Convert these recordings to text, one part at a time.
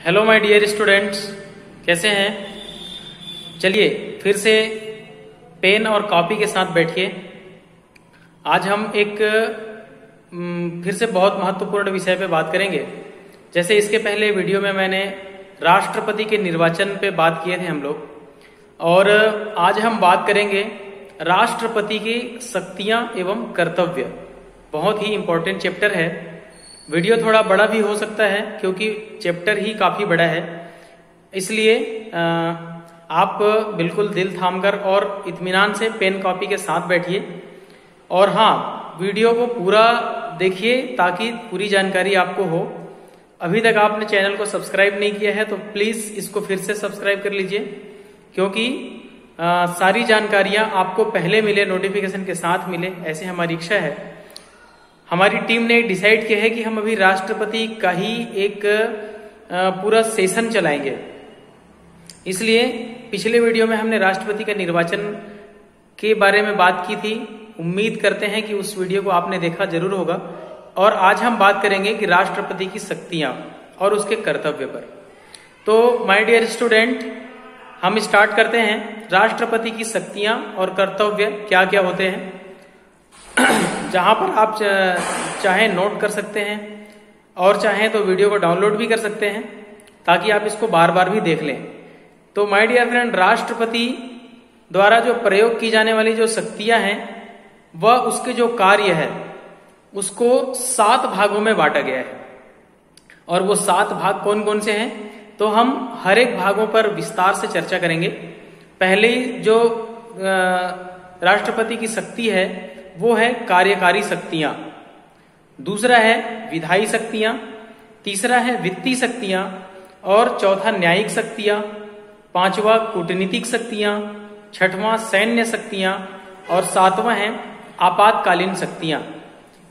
Hello my dear students, कैसे हैं? चलिए फिर से पेन और कॉपी के साथ बैठिए। आज हम एक फिर से बहुत महत्वपूर्ण विषय पे बात करेंगे। जैसे इसके पहले वीडियो में मैंने राष्ट्रपति के निर्वाचन पे बात किए थे हम लोग, और आज हम बात करेंगे राष्ट्रपति की शक्तियां एवं कर्तव्य। बहुत ही इंपॉर्टेंट चैप्टर है। वीडियो थोड़ा बड़ा भी हो सकता है क्योंकि चैप्टर ही काफी बड़ा है, इसलिए आप बिल्कुल दिल थामकर और इत्मीनान से पेन कॉपी के साथ बैठिए। और हाँ, वीडियो को पूरा देखिए ताकि पूरी जानकारी आपको हो। अभी तक आपने चैनल को सब्सक्राइब नहीं किया है तो प्लीज इसको फिर से सब्सक्राइब कर लीजिए, क्योंकि सारी जानकारियां आपको पहले मिले, नोटिफिकेशन के साथ मिले, ऐसे हमारी इच्छा है। हमारी टीम ने डिसाइड किया है कि हम अभी राष्ट्रपति का ही एक पूरा सेशन चलाएंगे। इसलिए पिछले वीडियो में हमने राष्ट्रपति का निर्वाचन के बारे में बात की थी। उम्मीद करते हैं कि उस वीडियो को आपने देखा जरूर होगा। और आज हम बात करेंगे कि राष्ट्रपति की शक्तियां और उसके कर्तव्य पर। तो माय डियर स्टूडेंट, हम स्टार्ट करते हैं। राष्ट्रपति की शक्तियां और कर्तव्य क्या क्या होते हैं, जहां पर आप चाहें नोट कर सकते हैं और चाहें तो वीडियो को डाउनलोड भी कर सकते हैं ताकि आप इसको बार बार भी देख लें। तो माय डियर फ्रेंड, राष्ट्रपति द्वारा जो प्रयोग की जाने वाली जो शक्तियां हैं वह उसके जो कार्य है उसको 7 भागों में बांटा गया है। और वो 7 भाग कौन कौन से हैं तो हम हर एक भागों पर विस्तार से चर्चा करेंगे। पहले जो राष्ट्रपति की शक्ति है वो है कार्यकारी शक्तियां, दूसरा है विधायी शक्तियां, तीसरा है वित्तीय शक्तियां, और चौथा न्यायिक शक्तियां, पांचवा कूटनीतिक शक्तियां, छठवां सैन्य शक्तियां, और सातवां है आपातकालीन शक्तियां।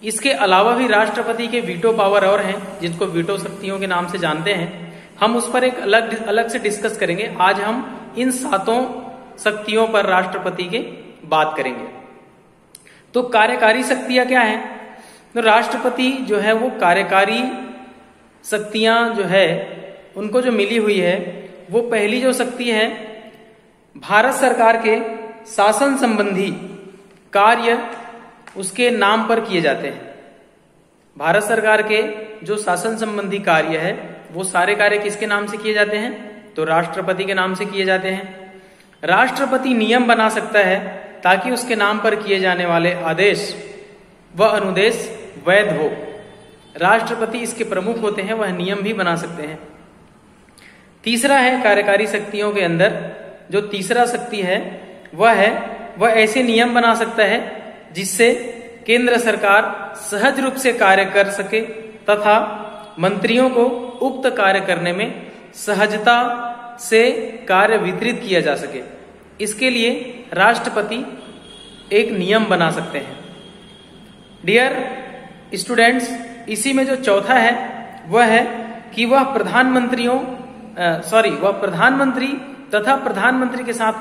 इसके अलावा भी राष्ट्रपति के वीटो पावर और हैं, जिनको वीटो शक्तियों के नाम से जानते हैं। हम उस पर एक अलग से डिस्कस करेंगे। आज हम इन 7 शक्तियों पर राष्ट्रपति के बात करेंगे। तो कार्यकारी शक्तियां क्या है? तो राष्ट्रपति जो है वो कार्यकारी शक्तियां जो है उनको जो मिली हुई है, वो पहली जो शक्ति है, भारत सरकार के शासन संबंधी कार्य उसके नाम पर किए जाते हैं। भारत सरकार के जो शासन संबंधी कार्य है वो सारे कार्य किसके नाम से किए जाते हैं? तो राष्ट्रपति के नाम से किए जाते हैं। राष्ट्रपति नियम बना सकता है ताकि उसके नाम पर किए जाने वाले आदेश व अनुदेश वैध हो। राष्ट्रपति इसके प्रमुख होते हैं, वह नियम भी बना सकते हैं। तीसरा है कार्यकारी शक्तियों के अंदर जो तीसरा शक्ति है वह ऐसे नियम बना सकता है जिससे केंद्र सरकार सहज रूप से कार्य कर सके तथा मंत्रियों को उक्त कार्य करने में सहजता से कार्य वितरित किया जा सके। इसके लिए राष्ट्रपति एक नियम बना सकते हैं। डियर स्टूडेंट्स, इसी में जो चौथा है वह है कि वह प्रधानमंत्री तथा प्रधानमंत्री के साथ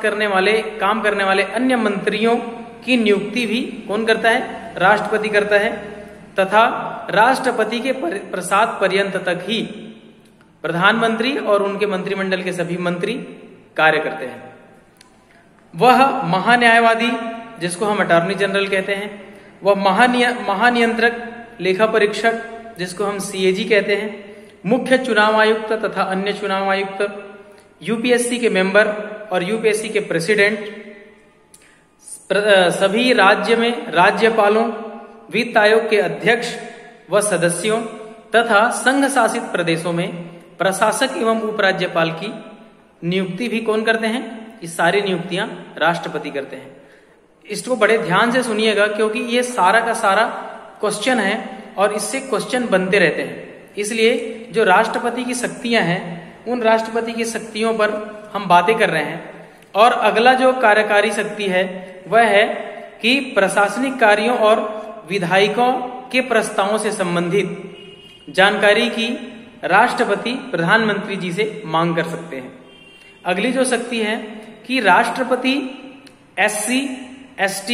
काम करने वाले अन्य मंत्रियों की नियुक्ति भी कौन करता है? राष्ट्रपति करता है। तथा राष्ट्रपति के प्रसाद पर्यंत तक ही प्रधानमंत्री और उनके मंत्रिमंडल के सभी मंत्री कार्य करते हैं। वह महान्यायवादी, जिसको हम अटॉर्नी जनरल कहते हैं, वह महानियंत्रक, लेखा परीक्षक, जिसको हम CAG कहते हैं, मुख्य चुनाव आयुक्त तथा अन्य चुनाव आयुक्त, UPSC के मेंबर और UPSC के प्रेसिडेंट, सभी राज्य में राज्यपालों, वित्त आयोग के अध्यक्ष व सदस्यों तथा संघ शासित प्रदेशों में प्रशासक एवं उपराज्यपाल की नियुक्ति भी कौन करते हैं? ये सारी नियुक्तियां राष्ट्रपति करते हैं। इसको बड़े ध्यान से सुनिएगा क्योंकि ये सारा का सारा क्वेश्चन है और इससे क्वेश्चन बनते रहते हैं। इसलिए जो राष्ट्रपति की शक्तियां हैं उन राष्ट्रपति की शक्तियों पर हम बातें कर रहे हैं। और अगला जो कार्यकारी शक्ति है वह है कि प्रशासनिक कार्यों और विधायिकों के प्रस्तावों से संबंधित जानकारी की राष्ट्रपति प्रधानमंत्री जी से मांग कर सकते हैं। अगली जो शक्ति है कि राष्ट्रपति SC, ST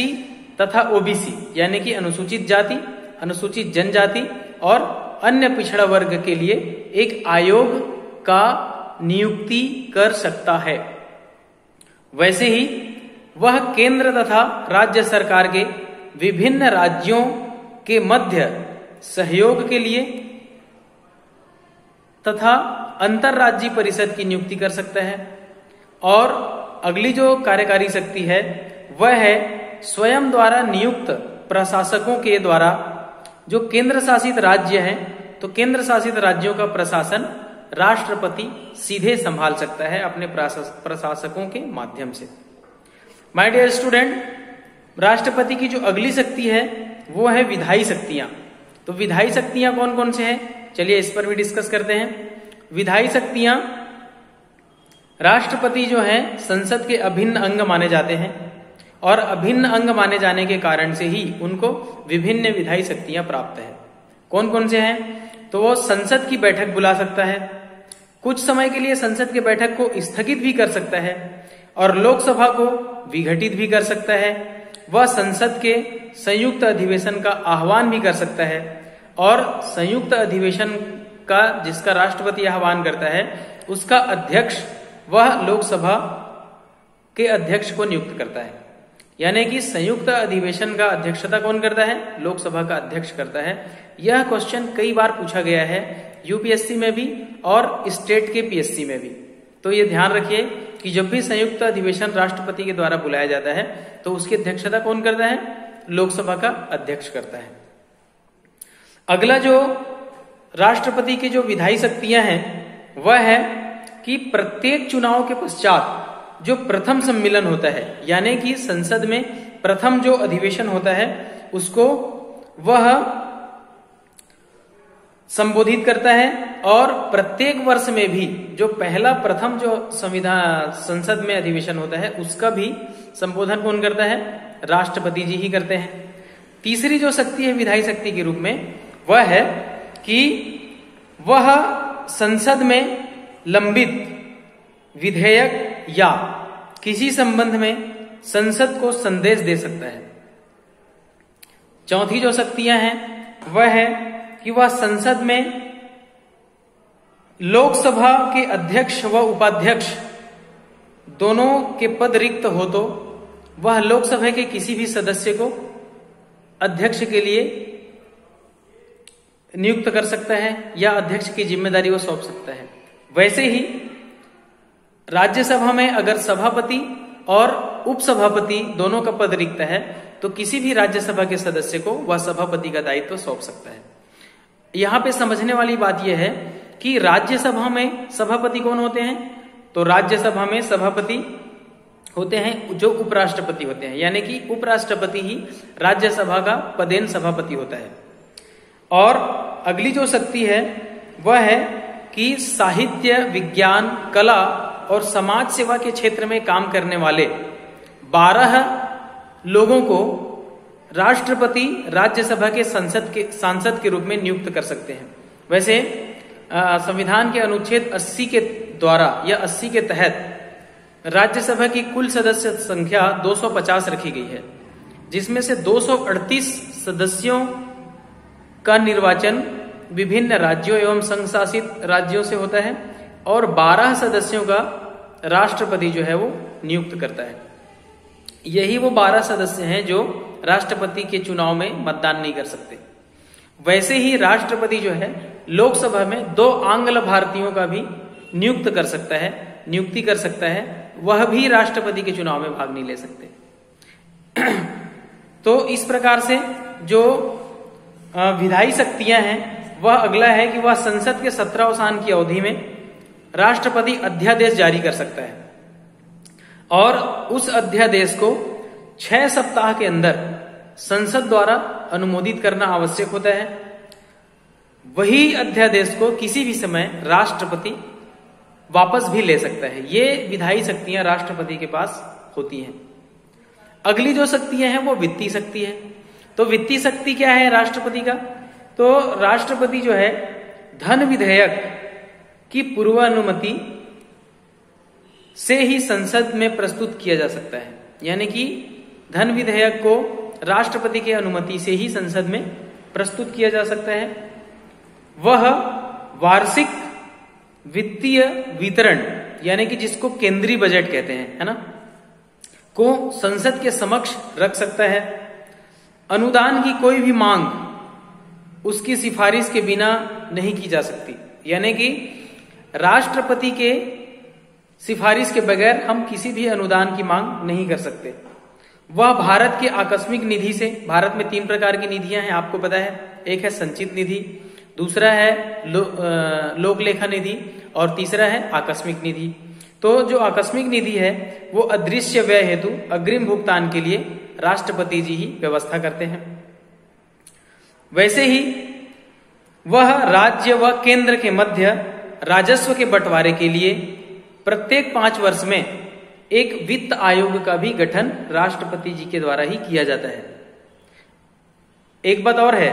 तथा OBC यानी कि अनुसूचित जाति, अनुसूचित जनजाति और अन्य पिछड़ा वर्ग के लिए एक आयोग का नियुक्ति कर सकता है। वैसे ही वह केंद्र तथा राज्य सरकार के विभिन्न राज्यों के मध्य सहयोग के लिए तथा अंतरराज्यीय परिषद की नियुक्ति कर सकता है। और अगली जो कार्यकारी शक्ति है वह है स्वयं द्वारा नियुक्त प्रशासकों के द्वारा जो केंद्र शासित राज्य हैं, तो केंद्र शासित राज्यों का प्रशासन राष्ट्रपति सीधे संभाल सकता है अपने प्रशासकों के माध्यम से। माय डियर स्टूडेंट, राष्ट्रपति की जो अगली शक्ति है वो है विधायी शक्तियां। तो विधायी शक्तियां कौन कौन से हैं, चलिए इस पर भी डिस्कस करते हैं। विधायी शक्तियां, राष्ट्रपति जो है संसद के अभिन्न अंग माने जाते हैं और अभिन्न अंग माने जाने के कारण से ही उनको विभिन्न विधायी शक्तियां प्राप्त है। कौन कौन से हैं, तो वो संसद की बैठक बुला सकता है, कुछ समय के लिए संसद की बैठक को स्थगित भी कर सकता है और लोकसभा को विघटित भी कर सकता है। वह संसद के संयुक्त अधिवेशन का आह्वान भी कर सकता है और संयुक्त अधिवेशन का जिसका राष्ट्रपति आह्वान करता है उसका अध्यक्ष वह लोकसभा के अध्यक्ष को नियुक्त करता है। यानी कि संयुक्त अधिवेशन का अध्यक्षता कौन करता है, लोकसभा का अध्यक्ष करता है। यह क्वेश्चन कई बार पूछा गया है यूपीएससी में भी और स्टेट के पीएससी में भी। तो ये ध्यान रखिए कि जब भी संयुक्त अधिवेशन राष्ट्रपति के द्वारा बुलाया जाता है तो उसकी अध्यक्षता कौन करता है, लोकसभा का अध्यक्ष करता है। अगला जो राष्ट्रपति की जो विधायी शक्तियां हैं वह है कि प्रत्येक चुनाव के पश्चात जो प्रथम सम्मेलन होता है, यानी कि संसद में प्रथम जो अधिवेशन होता है उसको वह संबोधित करता है और प्रत्येक वर्ष में भी जो पहला प्रथम जो संविधान संसद में अधिवेशन होता है उसका भी संबोधन कौन करता है, राष्ट्रपति जी ही करते हैं। तीसरी जो शक्ति है विधायी शक्ति के रूप में वह है कि वह संसद में लंबित विधेयक या किसी संबंध में संसद को संदेश दे सकता है। चौथी जो शक्तियां हैं वह है कि वह संसद में लोकसभा के अध्यक्ष व उपाध्यक्ष दोनों के पद रिक्त हो तो वह लोकसभा के किसी भी सदस्य को अध्यक्ष के लिए नियुक्त कर सकता है या अध्यक्ष की जिम्मेदारी वो सौंप सकता है। वैसे ही राज्यसभा में अगर सभापति और उपसभापति दोनों का पद रिक्त है तो किसी भी राज्यसभा के सदस्य को वह सभापति का दायित्व सौंप सकता है। यहां पे समझने वाली बात यह है कि राज्यसभा में सभापति कौन होते हैं, तो राज्यसभा में सभापति होते हैं जो उपराष्ट्रपति होते हैं, यानी कि उपराष्ट्रपति ही राज्यसभा का पदेन सभापति होता है। और अगली जो शक्ति है वह है कि साहित्य, विज्ञान, कला और समाज सेवा के क्षेत्र में काम करने वाले 12 लोगों को राष्ट्रपति राज्यसभा के सांसद के रूप में नियुक्त कर सकते हैं। वैसे संविधान के अनुच्छेद 80 के द्वारा या 80 के तहत राज्यसभा की कुल सदस्य संख्या 250 रखी गई है, जिसमें से 238 सदस्यों का निर्वाचन विभिन्न राज्यों एवं संघ शासित राज्यों से होता है और 12 सदस्यों का राष्ट्रपति जो है वो नियुक्त करता है। यही वो 12 सदस्य हैं जो राष्ट्रपति के चुनाव में मतदान नहीं कर सकते। वैसे ही राष्ट्रपति जो है लोकसभा में 2 आंग्ल भारतीयों का भी नियुक्ति कर सकता है, वह भी राष्ट्रपति के चुनाव में भाग नहीं ले सकते। तो इस प्रकार से जो विधायी शक्तियां हैं वह अगला है कि वह संसद के 17 साल की अवधि में राष्ट्रपति अध्यादेश जारी कर सकता है और उस अध्यादेश को 6 सप्ताह के अंदर संसद द्वारा अनुमोदित करना आवश्यक होता है। वही अध्यादेश को किसी भी समय राष्ट्रपति वापस भी ले सकता है। ये विधायी शक्तियां राष्ट्रपति के पास होती हैं। अगली जो शक्तियां हैं वो वित्तीय शक्ति है। तो वित्तीय शक्ति क्या है राष्ट्रपति का, तो राष्ट्रपति जो है धन विधेयक की पूर्वानुमति से ही संसद में प्रस्तुत किया जा सकता है, यानी कि धन विधेयक को राष्ट्रपति की अनुमति से ही संसद में प्रस्तुत किया जा सकता है। वह वार्षिक वित्तीय वितरण यानी कि जिसको केंद्रीय बजट कहते हैं, है ना, को संसद के समक्ष रख सकता है। अनुदान की कोई भी मांग उसकी सिफारिश के बिना नहीं की जा सकती, यानी कि राष्ट्रपति के सिफारिश के बगैर हम किसी भी अनुदान की मांग नहीं कर सकते। वह भारत के आकस्मिक निधि से, भारत में 3 प्रकार की निधियां हैं आपको पता है, एक है संचित निधि, दूसरा है लोक लेखा निधि और तीसरा है आकस्मिक निधि। तो जो आकस्मिक निधि है वो अदृश्य व्यय हेतु अग्रिम भुगतान के लिए राष्ट्रपति जी ही व्यवस्था करते हैं। वैसे ही वह राज्य व केंद्र के मध्य राजस्व के बंटवारे के लिए प्रत्येक 5 वर्ष में एक वित्त आयोग का भी गठन राष्ट्रपति जी के द्वारा ही किया जाता है। एक बात और है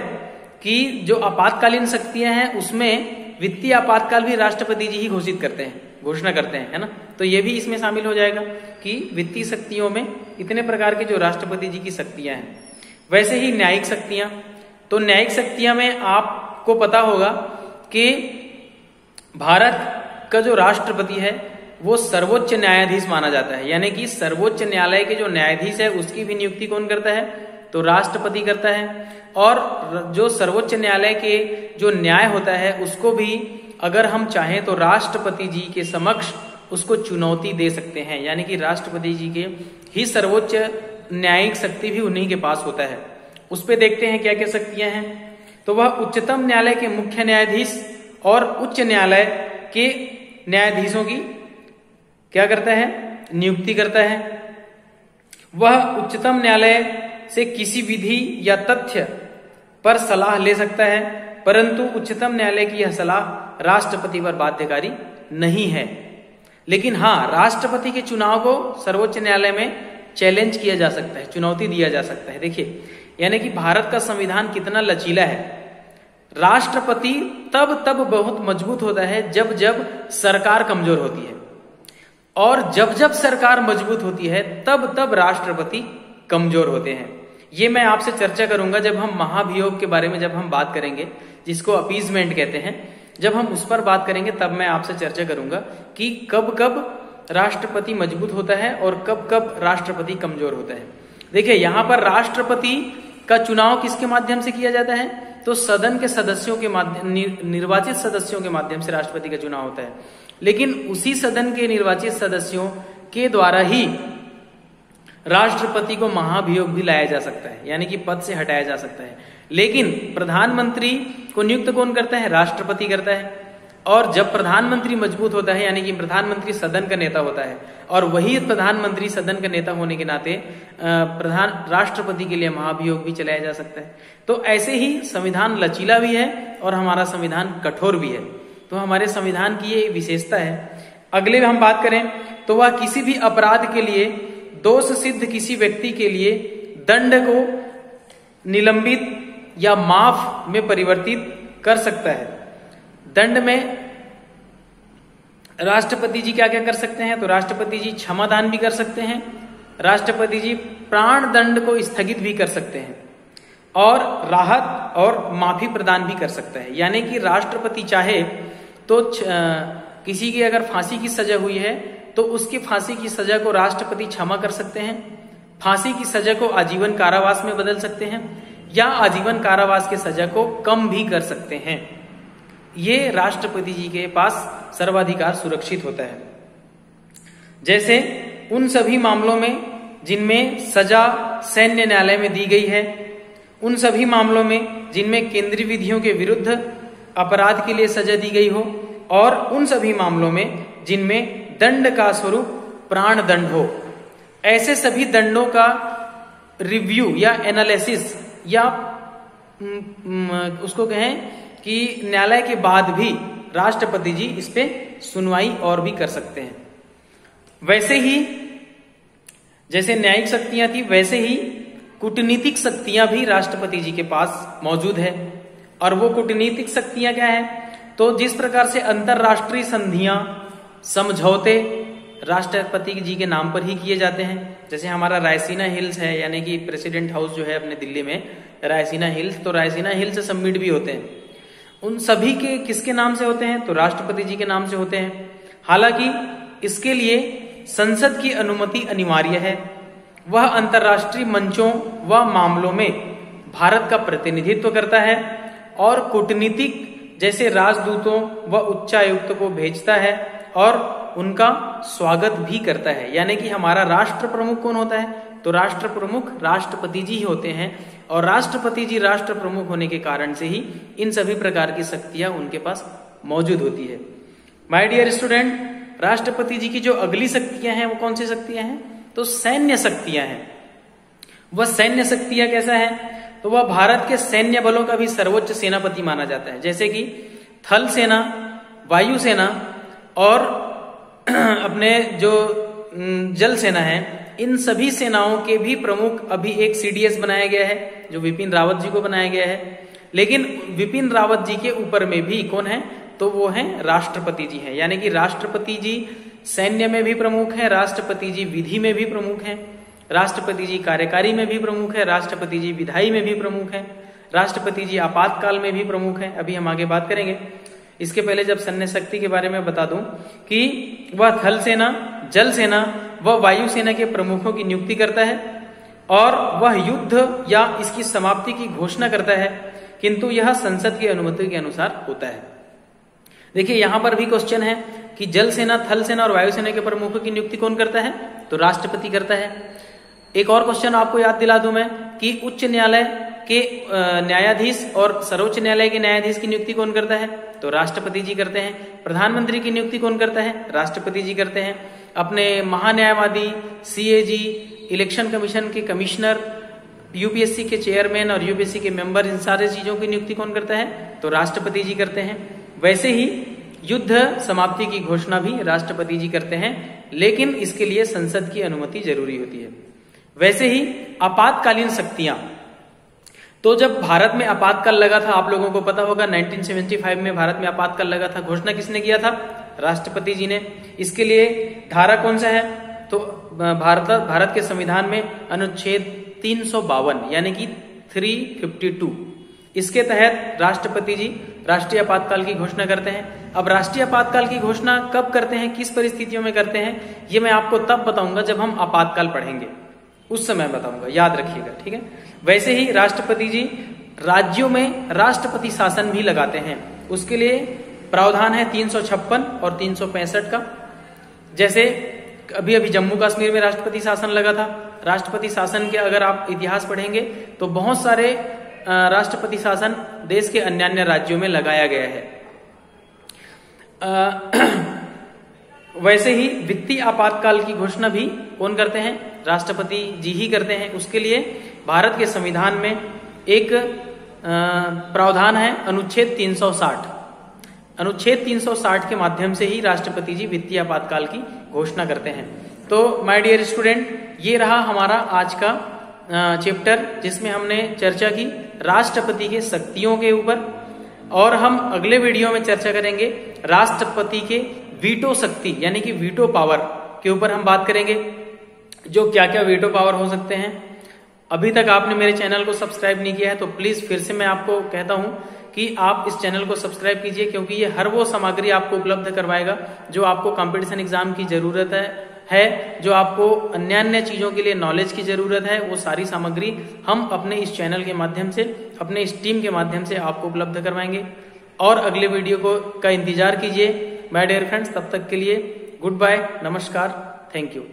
कि जो आपातकालीन शक्तियां हैं उसमें वित्तीय आपातकाल भी राष्ट्रपति जी ही घोषणा करते हैं, है ना। तो ये भी इसमें शामिल हो जाएगा कि वित्तीय शक्तियों में इतने प्रकार के जो राष्ट्रपति जी की शक्तियां हैं। वैसे ही न्यायिक शक्तियां, तो न्यायिक शक्तियां में आपको पता होगा कि भारत का जो राष्ट्रपति है वो सर्वोच्च न्यायाधीश माना जाता है, यानी कि सर्वोच्च न्यायालय के जो न्यायाधीश है उसकी भी नियुक्ति कौन करता है, तो राष्ट्रपति करता है। और जो सर्वोच्च न्यायालय के जो न्याय होता है उसको भी अगर हम चाहें तो राष्ट्रपति जी के समक्ष उसको चुनौती दे सकते हैं, यानी कि राष्ट्रपति जी के ही सर्वोच्च न्यायिक शक्ति भी उन्हीं के पास होता है। उस पे देखते हैं क्या क्या शक्तियां हैं। तो वह उच्चतम न्यायालय के मुख्य न्यायाधीश और उच्च न्यायालय के न्यायाधीशों की क्या करता है, नियुक्ति करता है। वह उच्चतम न्यायालय से किसी विधि या तथ्य पर सलाह ले सकता है, परंतु उच्चतम न्यायालय की यह सलाह राष्ट्रपति पर बाध्यकारी नहीं है। लेकिन हाँ, राष्ट्रपति के चुनाव को सर्वोच्च न्यायालय में चैलेंज किया जा सकता है, चुनौती दिया जा सकता है। देखिए, यानी कि भारत का संविधान कितना लचीला है। राष्ट्रपति तब बहुत मजबूत होता है जब जब सरकार कमजोर होती है, और जब सरकार मजबूत होती है तब राष्ट्रपति कमजोर होते हैं। ये मैं आपसे चर्चा करूंगा जब हम महाभियोग के बारे में जब हम बात करेंगे, जिसको अपीजमेंट कहते हैं। जब हम उस पर बात करेंगे तब मैं आपसे चर्चा करूंगा कि कब राष्ट्रपति मजबूत होता है और कब राष्ट्रपति कमजोर होता है। देखिए, यहां पर राष्ट्रपति का चुनाव किसके माध्यम से किया जाता है, तो सदन के सदस्यों के माध्यम, निर्वाचित सदस्यों के माध्यम से राष्ट्रपति का चुनाव होता है। लेकिन उसी सदन के निर्वाचित सदस्यों के द्वारा ही राष्ट्रपति को महाभियोग भी लाया जा सकता है, यानी कि पद से हटाया जा सकता है। लेकिन प्रधानमंत्री को नियुक्त कौन करता है, राष्ट्रपति करता है। और जब प्रधानमंत्री मजबूत होता है, यानी कि प्रधानमंत्री सदन का नेता होता है, और वही प्रधानमंत्री सदन का नेता होने के नाते राष्ट्रपति के लिए महाभियोग भी चलाया जा सकता है। तो ऐसे ही संविधान लचीला भी है और हमारा संविधान कठोर भी है। तो हमारे संविधान की ये विशेषता है। अगले हम बात करें तो वह किसी भी अपराध के लिए दोष सिद्ध किसी व्यक्ति के लिए दंड को निलंबित या माफ में परिवर्तित कर सकता है। दंड में राष्ट्रपति जी क्या क्या कर सकते हैं, तो राष्ट्रपति जी क्षमादान भी कर सकते हैं, राष्ट्रपति जी प्राण दंड को स्थगित भी कर सकते हैं, और राहत और माफी प्रदान भी कर सकता है। यानी कि राष्ट्रपति चाहे तो किसी की अगर फांसी की सजा हुई है तो उसकी फांसी की सजा को राष्ट्रपति क्षमा कर सकते हैं, फांसी की सजा को आजीवन कारावास में बदल सकते हैं, या आजीवन कारावास की सजा को कम भी कर सकते हैं। ये राष्ट्रपति जी के पास सर्वाधिकार सुरक्षित होता है। जैसे उन सभी मामलों में जिनमें सजा सैन्य न्यायालय में दी गई है, उन सभी मामलों में जिनमें केंद्रीय विधियों के विरुद्ध अपराध के लिए सजा दी गई हो, और उन सभी मामलों में जिनमें दंड का स्वरूप प्राण दंड हो। ऐसे सभी दंडों का रिव्यू या एनालिसिस या उसको कहें कि न्यायालय के बाद भी राष्ट्रपति जी इस पे सुनवाई और भी कर सकते हैं। वैसे ही जैसे न्यायिक शक्तियां थी, वैसे ही कूटनीतिक शक्तियां भी राष्ट्रपति जी के पास मौजूद है। और वो कूटनीतिक शक्तियां क्या है, तो जिस प्रकार से अंतरराष्ट्रीय संधियां, समझौते राष्ट्रपति जी के नाम पर ही किए जाते हैं। जैसे हमारा रायसीना हिल्स है, यानी कि प्रेसिडेंट हाउस जो है अपने दिल्ली में, रायसीना हिल्स, तो रायसीना हिल्स समिट भी होते हैं। उन सभी के किसके नाम से होते हैं? तो राष्ट्रपति जी के नाम से होते हैं। हालांकि इसके लिए संसद की अनुमति अनिवार्य है। वह अंतर्राष्ट्रीय मंचों व मामलों में भारत का प्रतिनिधित्व करता है और कूटनीतिक जैसे राजदूतों व उच्चायुक्त को भेजता है और उनका स्वागत भी करता है। यानी कि हमारा राष्ट्र प्रमुख कौन होता है? तो राष्ट्र प्रमुख राष्ट्रपति जी ही होते हैं और राष्ट्रपति जी राष्ट्र प्रमुख होने के कारण से ही इन सभी प्रकार की शक्तियां उनके पास मौजूद होती है। माय डियर स्टूडेंट, राष्ट्रपति जी की जो अगली शक्तियां हैं वो कौन सी शक्तियां हैं? तो सैन्य शक्तियां हैं। वह सैन्य शक्तियां कैसा है? तो वह भारत के सैन्य बलों का भी सर्वोच्च सेनापति माना जाता है, जैसे कि थल सेना, वायुसेना और अपने जो जल सेना है, इन सभी सेनाओं के भी प्रमुख अभी एक सीडीएस बनाया गया है जो विपिन रावत जी को बनाया गया है। लेकिन विपिन रावत जी के ऊपर में भी कौन है? तो वो है राष्ट्रपति जी हैं। यानी कि राष्ट्रपति जी सैन्य में भी प्रमुख है, राष्ट्रपति जी विधि में भी प्रमुख है, राष्ट्रपति जी कार्यकारी में भी प्रमुख है, राष्ट्रपति जी विधायी में भी प्रमुख है, राष्ट्रपति जी आपातकाल में भी प्रमुख है। अभी हम आगे बात करेंगे। इसके पहले जब सैन्य शक्ति के बारे में बता दूं कि वह थल सेना, जल सेना व वायुसेना के प्रमुखों की नियुक्ति करता है और वह युद्ध या इसकी समाप्ति की घोषणा करता है, किंतु यह संसद की अनुमति के अनुसार होता है। देखिए यहां पर भी क्वेश्चन है कि जल सेना, थल सेना और वायुसेना के प्रमुखों की नियुक्ति कौन करता है? तो राष्ट्रपति करता है। एक और क्वेश्चन आपको याद दिला दूं मैं कि उच्च न्यायालय के न्यायाधीश और सर्वोच्च न्यायालय के न्यायाधीश की नियुक्ति कौन करता है? तो राष्ट्रपति जी करते हैं। प्रधानमंत्री की नियुक्ति कौन करता है? राष्ट्रपति जी करते हैं। अपने महान्यायवादी, सीएजी, इलेक्शन कमीशन के कमिश्नर, यूपीएससी के चेयरमैन और यूपीएससी के मेंबर, इन सारे चीजों की नियुक्ति कौन करता है? तो राष्ट्रपति जी करते हैं। वैसे ही युद्ध समाप्ति की घोषणा भी राष्ट्रपति जी करते हैं, लेकिन इसके लिए संसद की अनुमति जरूरी होती है। वैसे ही आपातकालीन शक्तियां, तो जब भारत में आपातकाल लगा था, आप लोगों को पता होगा 1975 में भारत में आपातकाल लगा था, घोषणा किसने किया था? राष्ट्रपति जी ने। इसके लिए धारा कौन सा है? तो भारत के संविधान में अनुच्छेद 352 यानी कि 352, इसके तहत राष्ट्रपति जी राष्ट्रीय आपातकाल की घोषणा करते हैं। अब राष्ट्रीय आपातकाल की घोषणा कब करते हैं, किस परिस्थितियों में करते हैं, ये मैं आपको तब बताऊंगा जब हम आपातकाल पढ़ेंगे, उस समय बताऊंगा, याद रखिएगा, ठीक है। वैसे ही राष्ट्रपति जी राज्यों में राष्ट्रपति शासन भी लगाते हैं। उसके लिए प्रावधान है 356 और 365 का। जैसे अभी जम्मू कश्मीर में राष्ट्रपति शासन लगा था। राष्ट्रपति शासन के अगर आप इतिहास पढ़ेंगे तो बहुत सारे राष्ट्रपति शासन देश के अन्य राज्यों में लगाया गया है। वैसे ही वित्तीय आपातकाल की घोषणा भी कौन करते हैं? राष्ट्रपति जी ही करते हैं। उसके लिए भारत के संविधान में एक प्रावधान है अनुच्छेद 360। अनुच्छेद 360 के माध्यम से ही राष्ट्रपति जी वित्तीय आपातकाल की घोषणा करते हैं। तो माय डियर स्टूडेंट, ये रहा हमारा आज का चैप्टर, जिसमें हमने चर्चा की राष्ट्रपति के शक्तियों के ऊपर, और हम अगले वीडियो में चर्चा करेंगे राष्ट्रपति के वीटो शक्ति यानी कि वीटो पावर के ऊपर हम बात करेंगे, जो क्या क्या वीटो पावर हो सकते हैं। अभी तक आपने मेरे चैनल को सब्सक्राइब नहीं किया है तो प्लीज फिर से मैं आपको कहता हूं कि आप इस चैनल को सब्सक्राइब कीजिए, क्योंकि ये हर वो सामग्री आपको उपलब्ध करवाएगा जो आपको कंपटीशन एग्जाम की जरूरत है, जो आपको अन्य चीजों के लिए नॉलेज की जरूरत है। वो सारी सामग्री हम अपने इस चैनल के माध्यम से, अपने इस टीम के माध्यम से आपको उपलब्ध करवाएंगे। और अगले वीडियो का इंतजार कीजिए माय डियर फ्रेंड्स। तब तक के लिए गुड बाय, नमस्कार, थैंक यू।